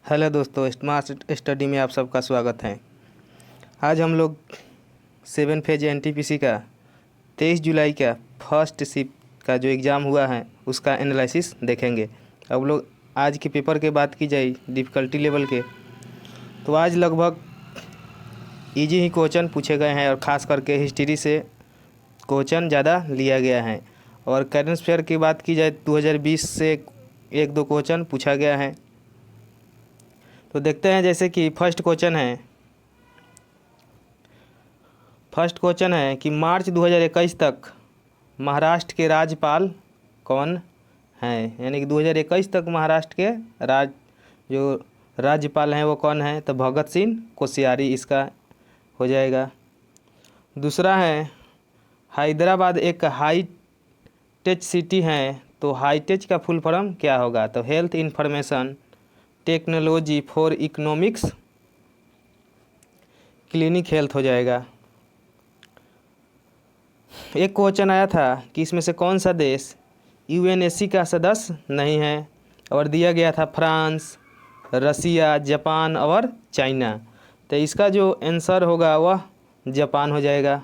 Hello दोस्तों, smart study में आप सबका स्वागत है। आज हम लोग 7 फेज एनटीपीसी का 23 जुलाई का फर्स्ट शिफ्ट का जो एग्ज़ाम हुआ है उसका एनालिसिस देखेंगे। अब लोग आज के पेपर के बात की जाए डिफ़िकल्टी लेवल के, तो आज लगभग इजी ही क्वेश्चन पूछे गए हैं और ख़ास करके हिस्ट्री से क्वेश्चन ज़्यादा लिया गया है। और करंट अफेयर की बात की जाए 2020 से एक दो क्वेश्चन पूछा गया है। तो देखते हैं, जैसे कि फर्स्ट क्वेश्चन है कि मार्च 2021 तक महाराष्ट्र के राज्यपाल कौन हैं, यानी कि 2021 तक महाराष्ट्र के जो राज्यपाल हैं वो कौन हैं, तो भगत सिंह कोश्यारी इसका हो जाएगा। दूसरा है हैदराबाद एक हाई टेक सिटी है, तो हाई टेक का फुल फॉर्म क्या होगा, तो health information technology for economics clinic health हो जाएगा। एक क्वेश्चन आया था कि इसमें से कौन सा देश यूएनएससी का सदस्य नहीं है, और दिया गया था फ्रांस, रसिया, जापान और चाइना। तो इसका जो आंसर होगा वह जापान हो जाएगा।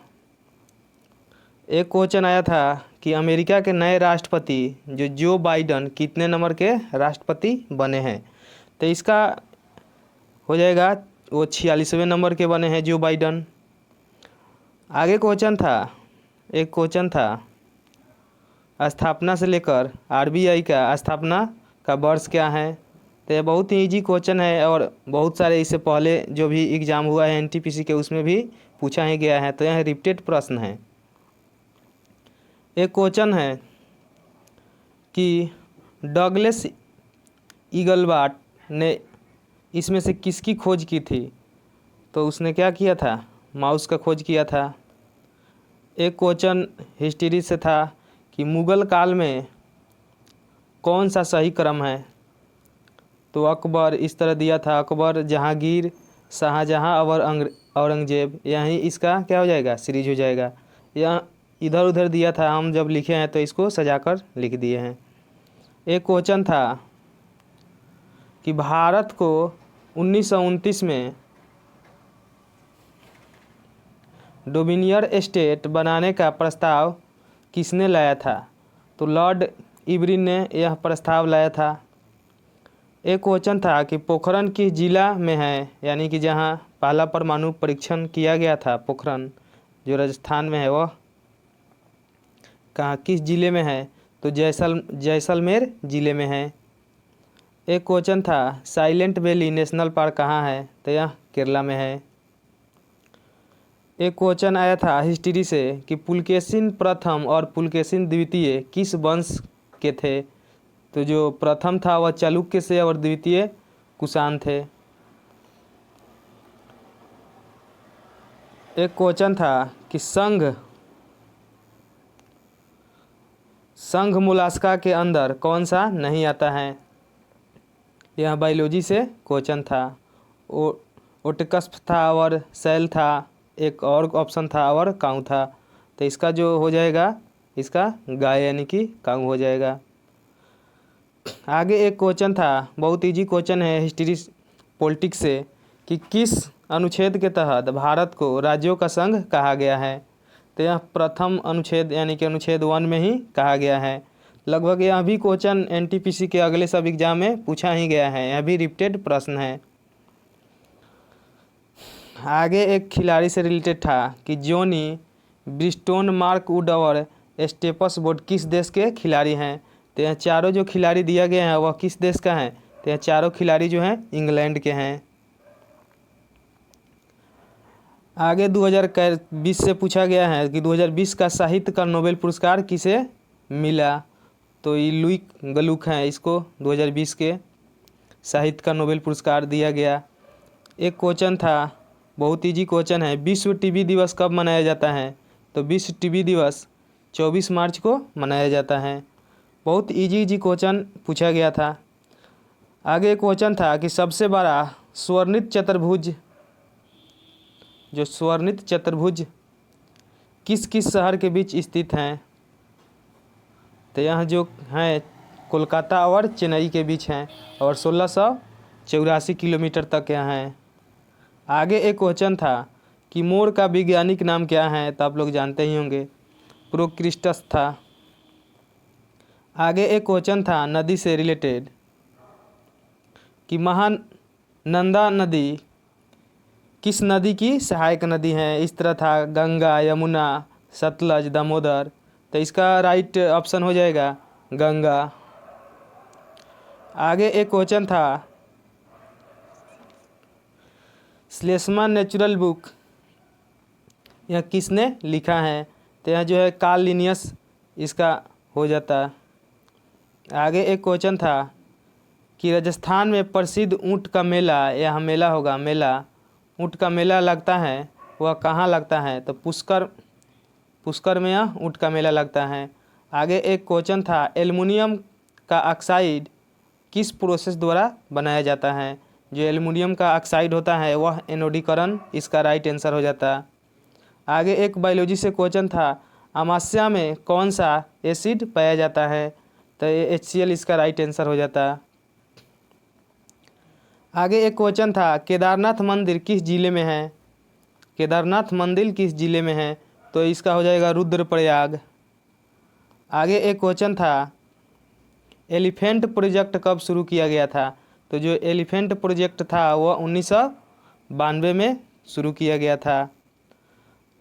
एक क्वेश्चन आया था कि अमेरिका के नए राष्ट्रपति जो बाइडन कितने नंबर के राष्ट्रपति बने हैं, तो इसका हो जाएगा वो 46वें नंबर के बने हैं जो बाइडन। आगे एक क्वेश्चन था स्थापना से लेकर आरबीआई का स्थापना का वर्ष क्या है। तो ये बहुत ही इजी क्वेश्चन है और बहुत सारे इससे पहले जो भी एग्ज़ाम हुआ है एनटीपीसी के उसमें भी पूछा ही गया है, तो यह रिपीटेड प्रश्न है। एक क्वेश्चन है कि डगलस ईगलबार्ट ने इसमें से किसकी खोज की थी, तो उसने क्या किया था, माउस का खोज किया था। एक क्वेश्चन हिस्ट्री से था कि मुग़ल काल में कौन सा सही क्रम है, तो अकबर इस तरह दिया था, अकबर, जहांगीर, शाहजहां और औरंगजेब, यही इसका क्या हो जाएगा, सीरीज हो जाएगा। यह इधर उधर दिया था, हम जब लिखे हैं तो इसको सजाकर लिख दिए हैं। एक क्वेश्चन था कि भारत को 1929 में डोमिनियन स्टेट बनाने का प्रस्ताव किसने लाया था, तो लॉर्ड इरविन ने यह प्रस्ताव लाया था। एक क्वेश्चन था कि पोखरण किस जिला में है, यानी कि जहां पहला परमाणु परीक्षण किया गया था, पोखरण जो राजस्थान में है, वह कहाँ किस ज़िले में है, तो जैसलमेर ज़िले में है। एक क्वेश्चन था साइलेंट वैली नेशनल पार्क कहाँ है, तो यह केरला में है। एक क्वेश्चन आया था हिस्ट्री से कि पुलकेशिन प्रथम और पुलकेशिन द्वितीय किस वंश के थे, तो जो प्रथम था वह चालुक्य से और द्वितीय कुषाण थे। एक क्वेश्चन था कि संघ मोलास्का के अंदर कौन सा नहीं आता है, यह बायोलॉजी से क्वेश्चन था। ओटकस्प था और सेल था, एक और ऑप्शन था और काऊ था, तो इसका जो हो जाएगा इसका गाय यानी कि काऊ हो जाएगा। आगे एक क्वेश्चन था, बहुत इजी क्वेश्चन है हिस्ट्री पॉलिटिक्स से, कि किस अनुच्छेद के तहत भारत को राज्यों का संघ कहा गया है, तो यह प्रथम अनुच्छेद यानी कि अनुच्छेद 1 में ही कहा गया है। लगभग यह भी क्वेश्चन एनटीपीसी के अगले सब एग्जाम में पूछा ही गया है, यह भी रिपीटेड प्रश्न है। आगे एक खिलाड़ी से रिलेटेड था कि जॉनी ब्रिस्टोन, मार्क वुड और स्टेपस बोर्ड किस देश के खिलाड़ी हैं, तो यह चारों जो खिलाड़ी दिया गया है वह किस देश का है, तो यह चारों खिलाड़ी जो हैं इंग्लैंड के हैं। आगे 2020 से पूछा गया है कि 2020 का साहित्य का नोबेल पुरस्कार किसे मिला, तो ये लुई गलुक हैं, इसको 2020 के साहित्य का नोबेल पुरस्कार दिया गया। एक क्वेश्चन था, बहुत इजी क्वेश्चन है, विश्व टीबी दिवस कब मनाया जाता है, तो विश्व टीबी दिवस 24 मार्च को मनाया जाता है। बहुत इजी क्वेश्चन पूछा गया था। आगे क्वेश्चन था कि सबसे बड़ा स्वर्णित चतुर्भुज किस किस शहर के बीच स्थित हैं, तो यह जो है कोलकाता और चेन्नई के बीच हैं और 84 किलोमीटर तक यहाँ है। आगे एक क्वेश्चन था कि मोर का वैज्ञानिक नाम क्या है, तो आप लोग जानते ही होंगे, प्रोक्रिस्टस था। आगे एक क्वेश्चन था नदी से रिलेटेड कि महानंदा नदी किस नदी की सहायक नदी है। इस तरह था गंगा, यमुना, सतलज, दामोदर। तो इसका राइट ऑप्शन हो जाएगा गंगा। आगे एक क्वेश्चन था श्लेष्मा नेचुरल बुक यह किसने लिखा है, तो यह जो है कार्ल लिनियस इसका हो जाता। आगे एक क्वेश्चन था कि राजस्थान में प्रसिद्ध ऊँट का मेला, यह मेला होगा मेला, ऊँट का मेला लगता है वह कहाँ लगता है, तो पुष्कर में यह ऊँट का मेला लगता है। आगे एक क्वेश्चन था एल्युमिनियम का ऑक्साइड किस प्रोसेस द्वारा बनाया जाता है। जो एल्युमिनियम का ऑक्साइड होता है वह एनोडीकरण इसका राइट आंसर हो जाता। आगे एक बायोलॉजी से क्वेश्चन था अमाशय में कौन सा एसिड पाया जाता है, तो HCl इसका राइट आंसर हो जाता। आगे एक क्वेश्चन था केदारनाथ मंदिर किस जिले में है, केदारनाथ मंदिर किस जिले में है, तो इसका हो जाएगा रुद्रप्रयाग। आगे एक क्वेश्चन था एलिफेंट प्रोजेक्ट कब शुरू किया गया था, तो जो एलिफेंट प्रोजेक्ट था वह 1992 में शुरू किया गया था।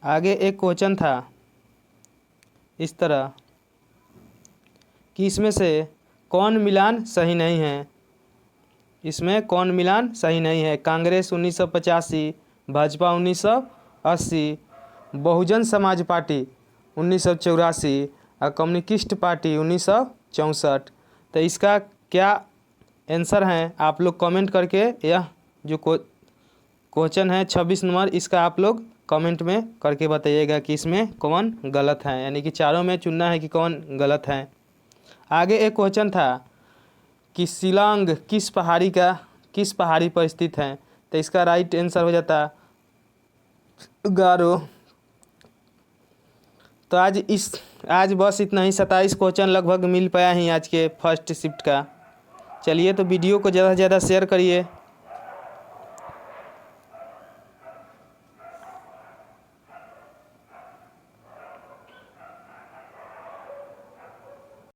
आगे एक क्वेश्चन था इस तरह कि इसमें से कौन मिलान सही नहीं है, इसमें कौन मिलान सही नहीं है। कांग्रेस 1985, भाजपा 1980, बहुजन समाज पार्टी 1984 और कम्युनिस्ट पार्टी 1964। तो इसका क्या आंसर है आप लोग कमेंट करके, यह जो क्वेश्चन है 26 नंबर, इसका आप लोग कमेंट में करके बताइएगा कि इसमें कौन गलत है, यानी कि चारों में चुनना है कि कौन गलत है। आगे एक क्वेश्चन था कि शिलांग किस पहाड़ी पर स्थित है, तो इसका राइट आंसर हो जाता गारो। तो आज बस इतना ही, 27 क्वेश्चन लगभग मिल पाया ही आज के फर्स्ट शिफ्ट का। चलिए तो वीडियो को ज़्यादा से ज़्यादा शेयर करिए।